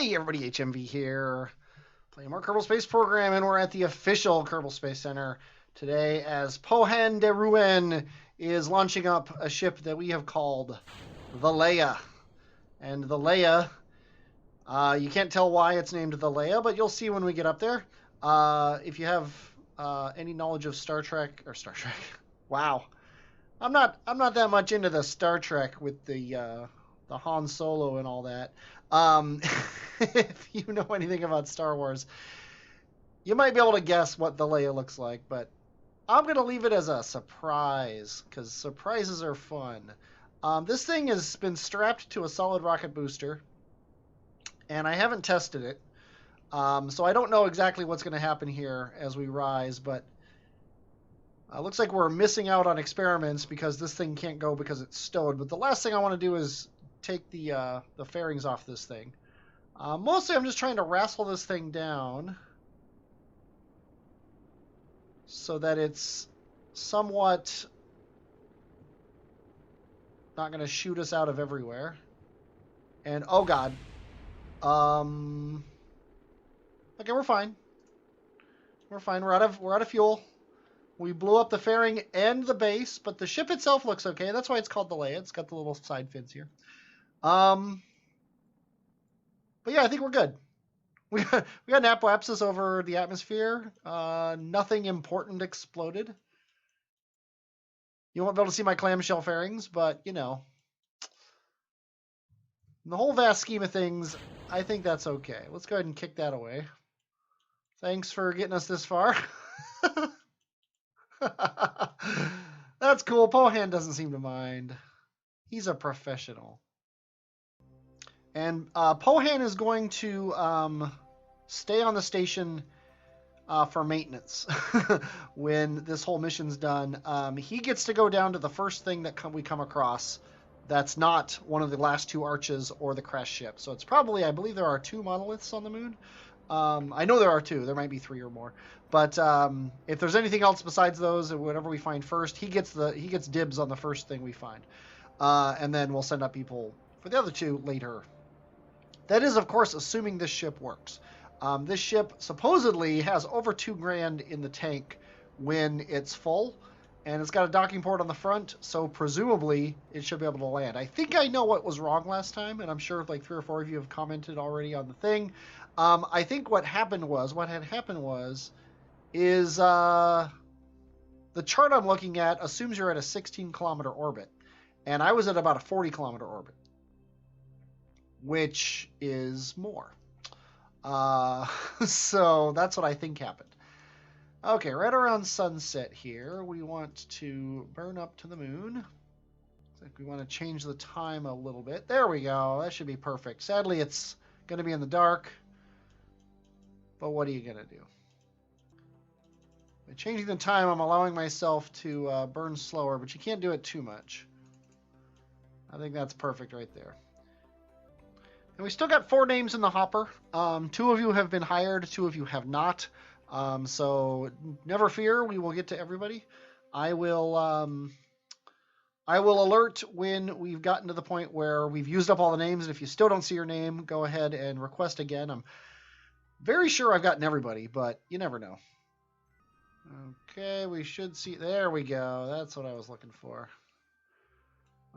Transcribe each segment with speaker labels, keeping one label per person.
Speaker 1: Hey everybody, HMV here. Playing more Kerbal Space Program, and we're at the official Kerbal Space Center today as Pohan de Rouen is launching up a ship that we have called the Leia. And the Leia, you can't tell why it's named the Leia, but you'll see when we get up there. If you have any knowledge of Star Trek, wow. I'm not that much into the Star Trek with the Han Solo and all that. If you know anything about Star Wars, you might be able to guess what the Leia looks like, but I'm going to leave it as a surprise, because surprises are fun. This thing has been strapped to a solid rocket booster, and I haven't tested it, so I don't know exactly what's going to happen here as we rise, but looks like we're missing out on experiments because this thing can't go because it's stowed. But the last thing I want to do is take the fairings off this thing. Mostly I'm just trying to wrestle this thing down so that it's somewhat not going to shoot us out of everywhere. And oh god. Okay, we're fine. We're fine. We're out of fuel. We blew up the fairing and the base, but the ship itself looks okay. That's why it's called the Leia. It's got the little side fins here. But yeah, I think we're good. We got an apoapsis over the atmosphere. Nothing important exploded. You won't be able to see my clamshell fairings, but you know, in the whole vast scheme of things, I think that's okay. Let's go ahead and kick that away. Thanks for getting us this far. That's cool. Pohan doesn't seem to mind. He's a professional. And Pohan is going to stay on the station for maintenance when this whole mission's done. He gets to go down to the first thing that we come across that's not one of the last two arches or the crash ship. So it's probably, I believe there are 2 monoliths on the moon. I know there are 2. There might be 3 or more. But if there's anything else besides those, or whatever we find first, he gets dibs on the first thing we find, and then we'll send up people for the other 2 later. That is, of course, assuming this ship works. This ship supposedly has over $2,000 in the tank when it's full, and it's got a docking port on the front, so presumably it should be able to land. I think I know what was wrong last time, and I'm sure like 3 or 4 of you have commented already on the thing. I think what had happened was, the chart I'm looking at assumes you're at a 16-kilometer orbit, and I was at about a 40-kilometer orbit, which is more. So that's what I think happened. Okay, right around sunset here, we want to burn up to the moon. Looks like we want to change the time a little bit. There we go. That should be perfect. Sadly, it's going to be in the dark, but what are you going to do? By changing the time, I'm allowing myself to burn slower, but you can't do it too much. I think that's perfect right there. And we still got 4 names in the hopper. 2 of you have been hired, 2 of you have not. So never fear, we will get to everybody. I will alert when we've gotten to the point where we've used up all the names. And if you still don't see your name, go ahead and request again. I'm very sure I've gotten everybody, but you never know. Okay, we should see. There we go. That's what I was looking for.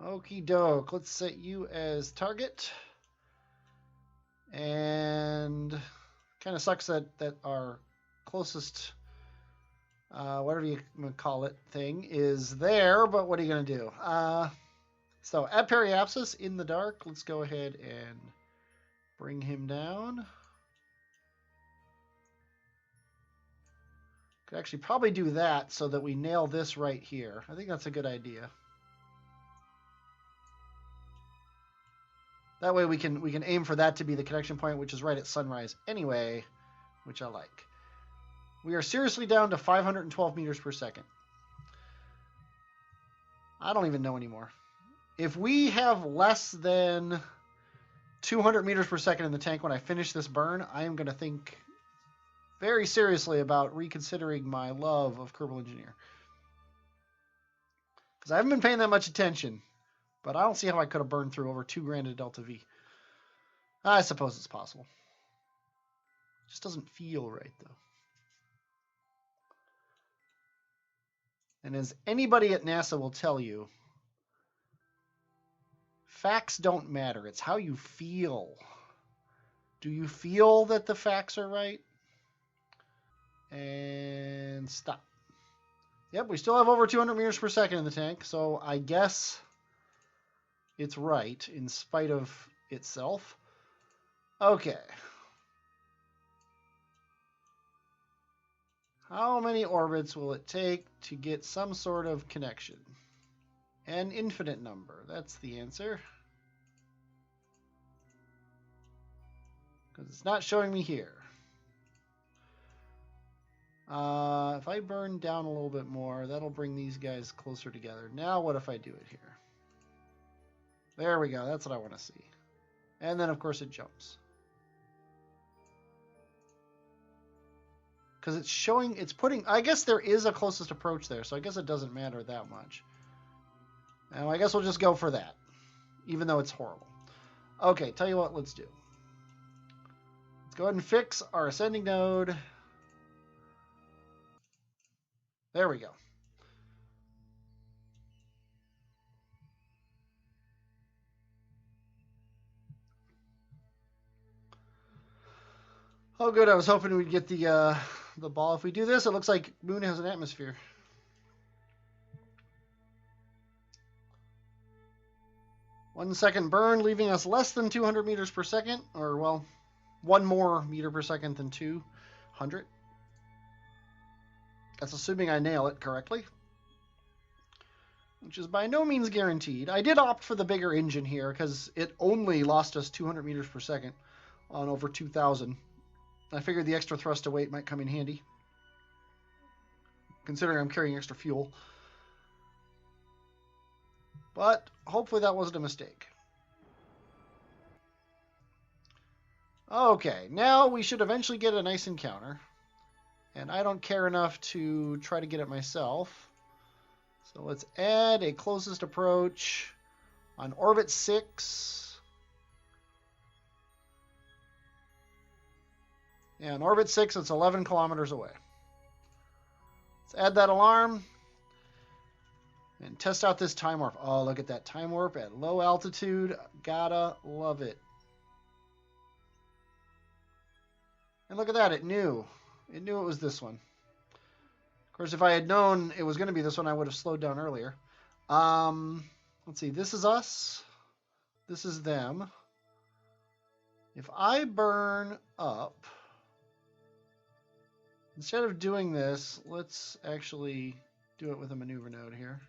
Speaker 1: Okie doke. Let's set you as target. And kind of sucks that our closest, whatever you call it, thing is there, but what are you going to do? So at periapsis in the dark, let's go ahead and bring him down. Could actually probably do that so that we nail this right here. I think that's a good idea. That way we can aim for that to be the connection point, which is right at sunrise anyway, which I like. We are seriously down to 512 meters per second. I don't even know anymore. If we have less than 200 meters per second in the tank when I finish this burn, I am going to think very seriously about reconsidering my love of Kerbal Engineer. Because I haven't been paying that much attention. But I don't see how I could have burned through over $2,000 at Delta V. I suppose it's possible. Just doesn't feel right, though. And as anybody at NASA will tell you, facts don't matter. It's how you feel. Do you feel that the facts are right? And stop. Yep, we still have over 200 meters per second in the tank, so I guess it's right in spite of itself. Okay. How many orbits will it take to get some sort of connection? An infinite number. That's the answer. Because it's not showing me here. If I burn down a little bit more, that'll bring these guys closer together. Now what if I do it here? There we go. That's what I want to see. And then, of course, it jumps. Because it's showing, it's putting, I guess there is a closest approach there, so I guess it doesn't matter that much. And I guess we'll just go for that, even though it's horrible. Okay, tell you what, let's do. Let's go ahead and fix our ascending node. There we go. Oh, good. I was hoping we'd get the ball. If we do this, it looks like Moon has an atmosphere. One second burn, leaving us less than 200 meters per second, or, well, 1 more meter per second than 200. That's assuming I nail it correctly, which is by no means guaranteed. I did opt for the bigger engine here because it only lost us 200 meters per second on over 2,000. I figured the extra thrust to weight might come in handy, considering I'm carrying extra fuel. But hopefully that wasn't a mistake. Okay, now we should eventually get a nice encounter. And I don't care enough to try to get it myself. So let's add a closest approach on orbit 6. Yeah, on orbit 6, it's 11 kilometers away. Let's add that alarm and test out this time warp. Oh, look at that time warp at low altitude. Gotta love it. And look at that, it knew. It knew it was this one. Of course, if I had known it was going to be this one, I would have slowed down earlier. Let's see, this is us. This is them. If I burn up, instead of doing this, let's actually do it with a maneuver node here.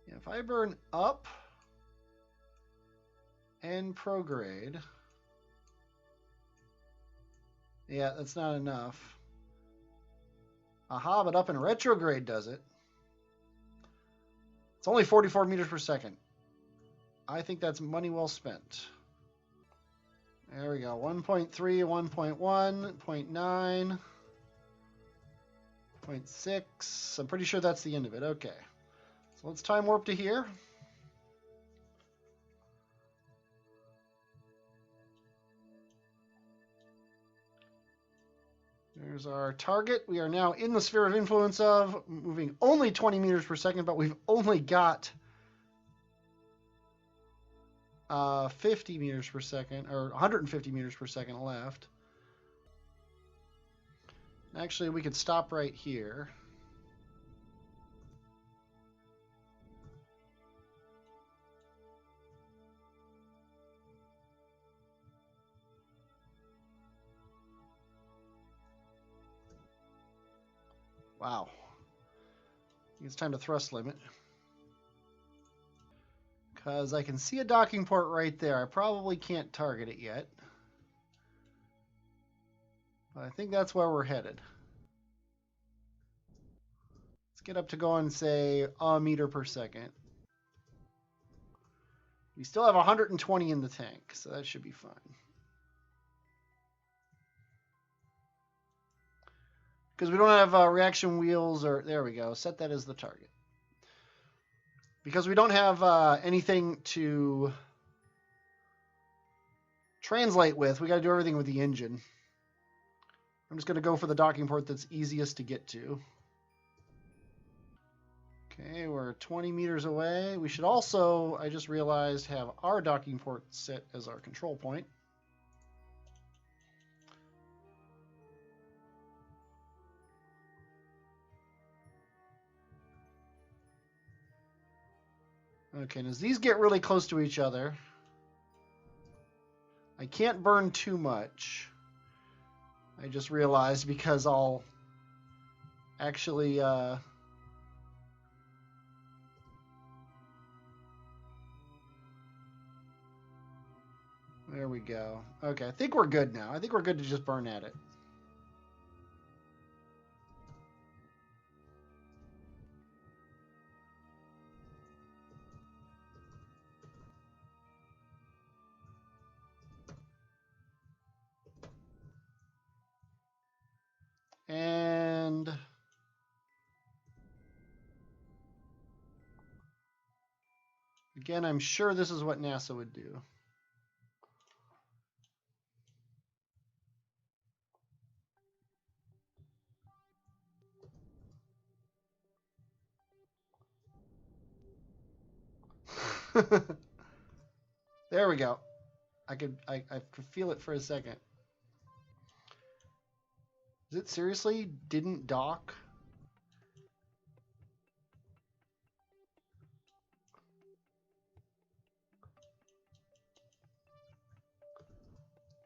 Speaker 1: Yeah, if I burn up and prograde, yeah, that's not enough. Aha, but up in retrograde does it. It's only 44 meters per second. I think that's money well spent. There we go. 1.3, 1.1, 0.9, 0.6. I'm pretty sure that's the end of it. Okay. So let's time warp to here. There's our target. We are now in the sphere of influence of, moving only 20 meters per second, but we've only got 50 meters per second, or 150 meters per second left. Actually, we could stop right here. Wow. It's time to thrust limit. Because I can see a docking port right there. I probably can't target it yet. But I think that's where we're headed. Let's get up to going, say, a meter per second. We still have 120 in the tank, so that should be fine. Because we don't have reaction wheels, or there we go. Set that as the target. Because we don't have anything to translate with. We got to do everything with the engine. I'm just going to go for the docking port that's easiest to get to. Okay, we're 20 meters away. We should also, I just realized, have our docking port set as our control point. Okay, and as these get really close to each other, I can't burn too much. I just realized because I'll actually... There we go. Okay, I think we're good now. I think we're good to just burn at it. And again, I'm sure this is what NASA would do. There we go. I could feel it for a second. Is it seriously didn't dock?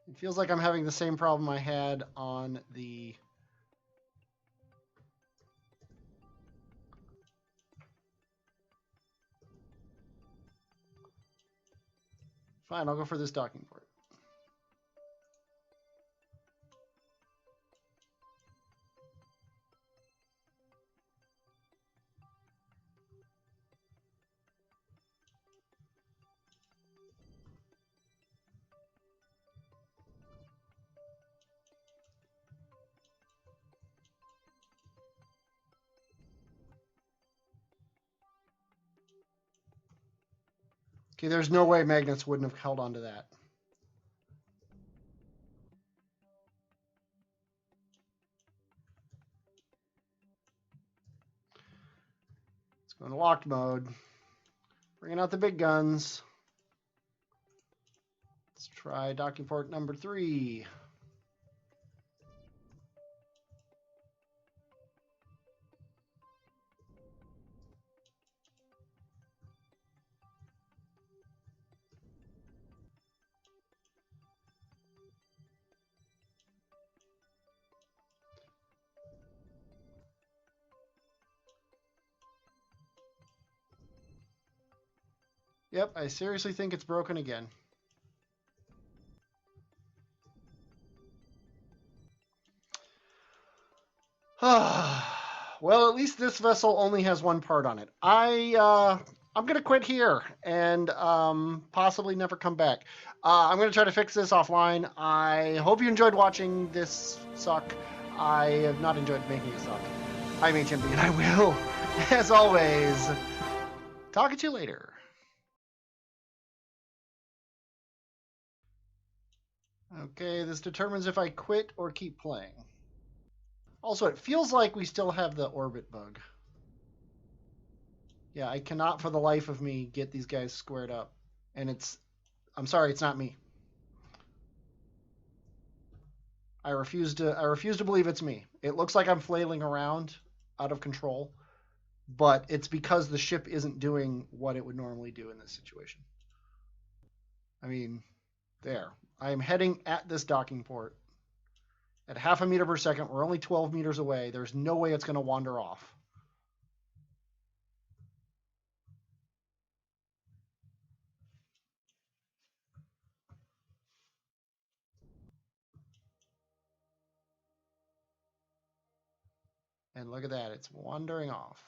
Speaker 1: It feels like I'm having the same problem I had on the... Fine, I'll go for this docking port. Okay, there's no way magnets wouldn't have held on to that. Let's go into locked mode. Bringing out the big guns. Let's try docking port number 3. Yep, I seriously think it's broken again. Well, at least this vessel only has one part on it. I'm gonna quit here and possibly never come back. I'm gonna try to fix this offline. I hope you enjoyed watching this suck. I have not enjoyed making it suck. I'm HMV and I will, as always, talk at you later. Okay, this determines if I quit or keep playing. Also, it feels like we still have the orbit bug. Yeah, I cannot for the life of me get these guys squared up. And I'm sorry, it's not me. I refuse to believe it's me. It looks like I'm flailing around out of control, but it's because the ship isn't doing what it would normally do in this situation. I mean, there. I'm heading at this docking port at 0.5 meter per second. We're only 12 meters away. There's no way it's going to wander off. And look at that. It's wandering off.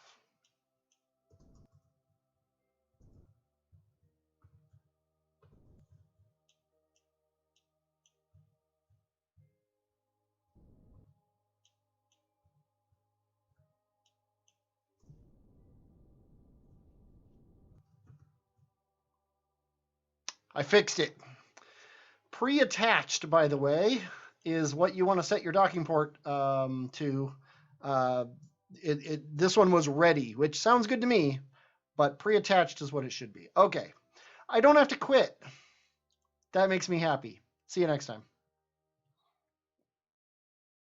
Speaker 1: I fixed it. Pre-attached, by the way, is what you want to set your docking port to. This one was ready, which sounds good to me, but pre-attached is what it should be. Okay, I don't have to quit. That makes me happy. See you next time.